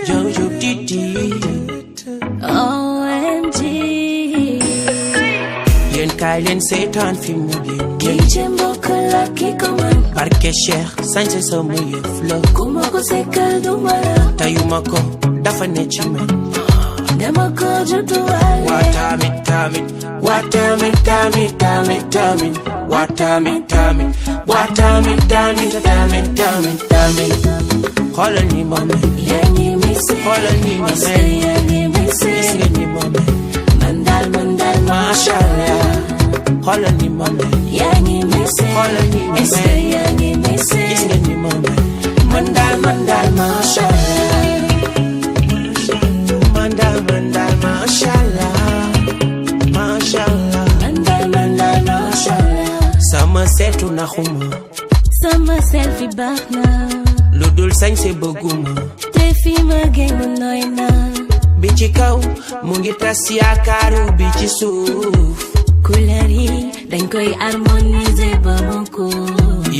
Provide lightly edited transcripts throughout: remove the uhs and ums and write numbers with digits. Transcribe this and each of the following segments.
Jojo Didi OMG yéen kaay leen seetaan fi mu génn ki ci mbokk la ki ko mën barke Cheikh sañse sama yëf la ku ma ko sekkal du ma la tayuma ko dafa ne ci man dama ko judduwaale Watamit tamit Watamit tamit tamit tamit Watamit tamit Watamit tamit tamit tamit tamit xoolal ni ma mel yaa ngi misi xoolal ni ma mel yaa ngi misi gis nga ni ma mel man daal Masha Allah xoolal ni ma mel yaa ngi misi xoolal ni ma est-ce mel que yaa ngi misi gis nga ni ma mel man daal Masha Allah man daal Masha Allah Masha Allah man daal Masha Allah sama seetu naxuma sama selfie baax na lu dul sañse bëgguma te fi ma génn nooy na bi ci kaw mu ngi tas yaakaaru bi ci suuf couleur yi dañ koy harmoniser ba mu ko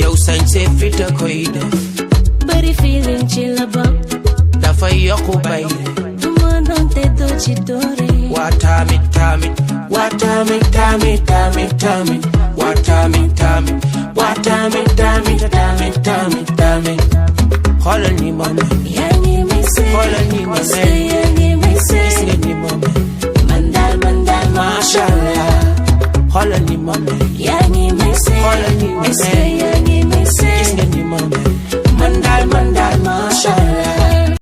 yow sañse fit a koy def bari feeling ci la bopp dafay yokku bay du ma doon te doo ci doore Watamit tamit Watamit tamit tamit tamit Watamit tamit Watamit tamit tamit tamit tamit xoolal ni ma mel yaa ngi misi xoolal ni ma mel